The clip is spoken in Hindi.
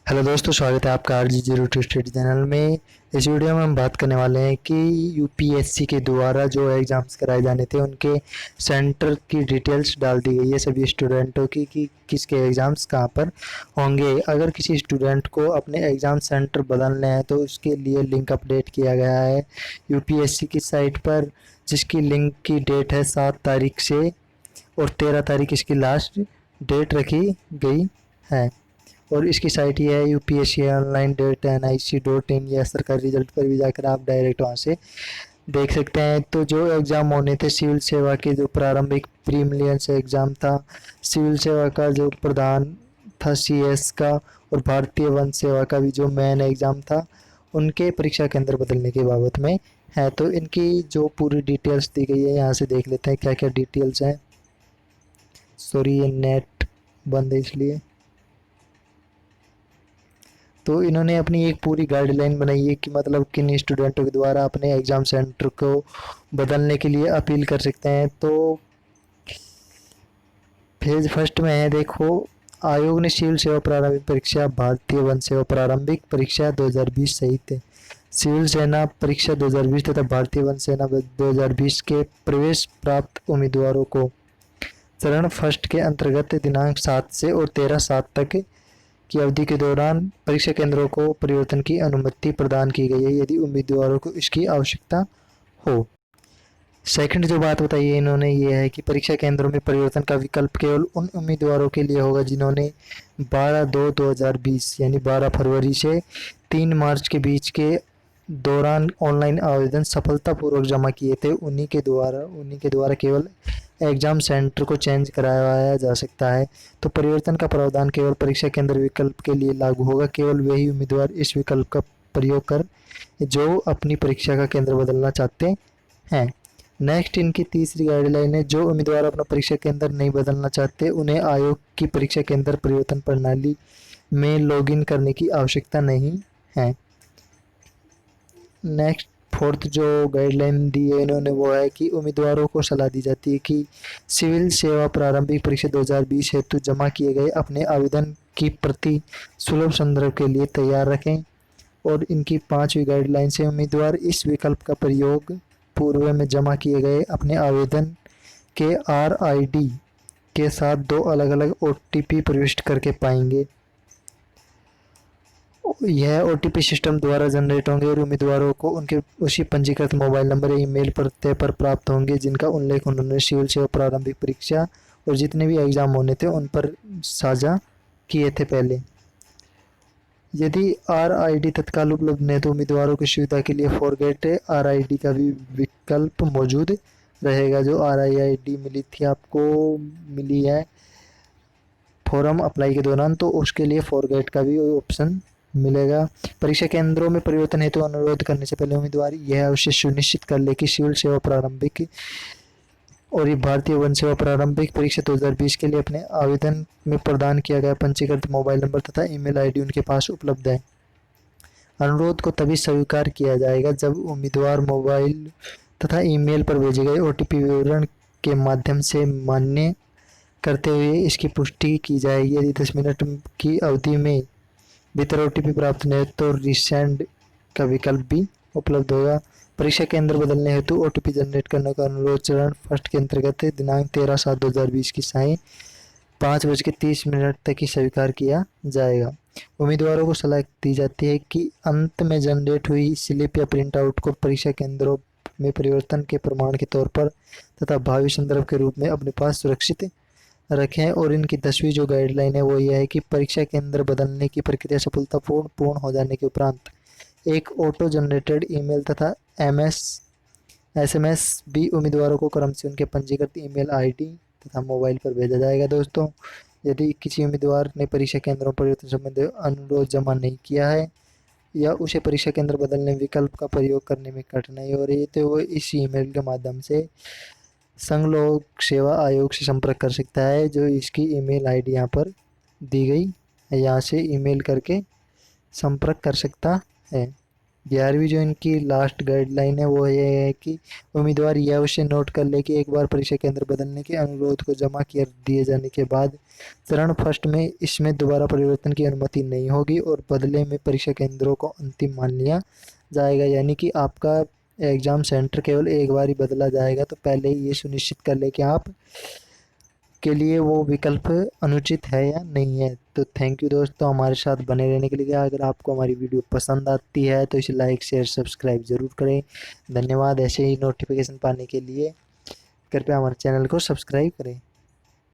हेलो दोस्तों, स्वागत है आपका RG0 टू स्टडी चैनल में। इस वीडियो में हम बात करने वाले हैं कि यूपीएससी के द्वारा जो एग्ज़ाम्स कराए जाने थे उनके सेंटर की डिटेल्स डाल दी गई है सभी स्टूडेंटों की कि किसके एग्ज़ाम्स कहाँ पर होंगे। अगर किसी स्टूडेंट को अपने एग्ज़ाम सेंटर बदलने हैं तो उसके लिए लिंक अपडेट किया गया है यूपीएससी की साइट पर, जिसकी लिंक की डेट है 7 तारीख से और 13 तारीख इसकी लास्ट डेट रखी गई है। और इसकी साइट ये है upsc.online.nic.in, या सरकारी रिजल्ट पर भी जाकर आप डायरेक्ट वहाँ से देख सकते हैं। तो जो एग्ज़ाम होने थे सिविल सेवा के, जो प्रारंभिक प्रीलिम्स एग्ज़ाम था, सिविल सेवा का जो प्रधान था CS का, और भारतीय वन सेवा का भी जो मेन एग्ज़ाम था, उनके परीक्षा केंद्र बदलने के बाबत में है। तो इनकी जो पूरी डिटेल्स दी गई है यहाँ से देख लेते हैं क्या क्या डिटेल्स हैं। सॉरी, ये नेट बंद है इसलिए। तो इन्होंने अपनी एक पूरी गाइडलाइन बनाई है कि मतलब किन स्टूडेंटों के द्वारा अपने एग्ज़ाम सेंटर को बदलने के लिए अपील कर सकते हैं। तो फेज फर्स्ट में है, देखो, आयोग ने सिविल सेवा प्रारंभिक परीक्षा, भारतीय वन सेवा प्रारंभिक परीक्षा 2020 सहित सिविल सेना परीक्षा 2020 तथा भारतीय वन सेना 2020 के प्रवेश प्राप्त उम्मीदवारों को चरण फर्स्ट के अंतर्गत दिनांक 7 से और 13/7 तक की अवधि के दौरान परीक्षा केंद्रों को परिवर्तन की अनुमति प्रदान की गई है यदि उम्मीदवारों को इसकी आवश्यकता हो। सेकंड जो बात बताई है इन्होंने ये है कि परीक्षा केंद्रों में परिवर्तन का विकल्प केवल उन उम्मीदवारों के लिए होगा जिन्होंने 12/2/2020 यानी 12 फरवरी से 3 मार्च के बीच के दौरान ऑनलाइन आवेदन सफलतापूर्वक जमा किए थे। उन्हीं के द्वारा केवल एग्जाम सेंटर को चेंज कराया जा सकता है। तो परिवर्तन का प्रावधान केवल परीक्षा केंद्र विकल्प के लिए लागू होगा। केवल वही उम्मीदवार इस विकल्प का प्रयोग कर जो अपनी परीक्षा का केंद्र बदलना चाहते हैं। नेक्स्ट, इनकी तीसरी गाइडलाइन है, जो उम्मीदवार अपना परीक्षा केंद्र नहीं बदलना चाहते उन्हें आयोग की परीक्षा केंद्र परिवर्तन प्रणाली में लॉगिन करने की आवश्यकता नहीं है। नेक्स्ट, फोर्थ जो गाइडलाइन दी है इन्होंने वो है कि उम्मीदवारों को सलाह दी जाती है कि सिविल सेवा प्रारंभिक परीक्षा 2020 हेतु जमा किए गए अपने आवेदन की प्रति सुलभ संदर्भ के लिए तैयार रखें। और इनकी पांचवी गाइडलाइन से उम्मीदवार इस विकल्प का प्रयोग पूर्व में जमा किए गए अपने आवेदन के RID के साथ 2 अलग अलग OTP प्रविष्ट करके पाएंगे। यह OTP सिस्टम द्वारा जनरेट होंगे और उम्मीदवारों को उनके उसी पंजीकृत मोबाइल नंबर या ईमेल पते पर प्राप्त होंगे जिनका उल्लेख उन्होंने सिविल सेवा प्रारंभिक परीक्षा और जितने भी एग्जाम होने थे उन पर साझा किए थे पहले। यदि RID तत्काल उपलब्ध नहीं तो उम्मीदवारों की सुविधा के लिए फॉरगेट RID का भी विकल्प मौजूद रहेगा। जो RID मिली थी आपको, मिली है फॉर्म अप्लाई के दौरान, तो उसके लिए फॉरगेट का भी ऑप्शन मिलेगा। परीक्षा केंद्रों में परिवर्तन हेतु अनुरोध करने से पहले उम्मीदवार यह अवश्य सुनिश्चित कर ले कि सिविल सेवा प्रारंभिक और ये भारतीय वन सेवा प्रारंभिक परीक्षा 2020 के लिए अपने आवेदन में प्रदान किया गया पंजीकृत मोबाइल नंबर तथा ईमेल ID उनके पास उपलब्ध है। अनुरोध को तभी स्वीकार किया जाएगा जब उम्मीदवार मोबाइल तथा ईमेल पर भेजे गए OTP विवरण के माध्यम से मान्य करते हुए इसकी पुष्टि की जाएगी। यदि 10 मिनट की अवधि में भीतर OTP प्राप्त नहीं तो रिसेंड का विकल्प भी उपलब्ध होगा। परीक्षा केंद्र बदलने हेतु OTP जनरेट करने का अनुरोध चरण फर्स्ट के अंतर्गत दिनांक 13/7/2020 की सायं 5:30 तक ही स्वीकार किया जाएगा। उम्मीदवारों को सलाह दी जाती है कि अंत में जनरेट हुई स्लिप या प्रिंट आउट को परीक्षा केंद्रों में परिवर्तन के प्रमाण के तौर पर तथा भावी संदर्भ के रूप में अपने पास सुरक्षित रखें। और इनकी 10वीं जो गाइडलाइन है वो यह है कि परीक्षा केंद्र बदलने की प्रक्रिया सफलतापूर्ण पूर्ण हो जाने के उपरांत एक ऑटो जनरेटेड ईमेल तथा SMS भी उम्मीदवारों को क्रम से उनके पंजीकृत ईमेल ID तथा मोबाइल पर भेजा जाएगा। दोस्तों, यदि किसी उम्मीदवार ने परीक्षा केंद्रों परिवर्तन संबंधी अनुरोध जमा नहीं किया है या उसे परीक्षा केंद्र बदलने विकल्प का प्रयोग करने में कठिनाई हो रही है तो वो इस ईमेल के माध्यम से संघ लोक सेवा आयोग से संपर्क कर सकता है। जो इसकी ईमेल ID यहाँ पर दी गई है, यहाँ से ईमेल करके संपर्क कर सकता है। 11वीं जो इनकी लास्ट गाइडलाइन है वो ये है कि उम्मीदवार यह अवश्य नोट कर ले कि एक बार परीक्षा केंद्र बदलने के अनुरोध को जमा कर दिए जाने के बाद चरण फर्स्ट में इसमें दोबारा परिवर्तन की अनुमति नहीं होगी और बदले में परीक्षा केंद्रों को अंतिम मान लिया जाएगा। यानी कि आपका एग्ज़ाम सेंटर केवल एक बार ही बदला जाएगा, तो पहले ही ये सुनिश्चित कर ले कि आप के लिए वो विकल्प अनुचित है या नहीं है। तो थैंक यू दोस्तों हमारे साथ बने रहने के लिए। अगर आपको हमारी वीडियो पसंद आती है तो इसे लाइक शेयर सब्सक्राइब ज़रूर करें। धन्यवाद। ऐसे ही नोटिफिकेशन पाने के लिए कृपया हमारे चैनल को सब्सक्राइब करें।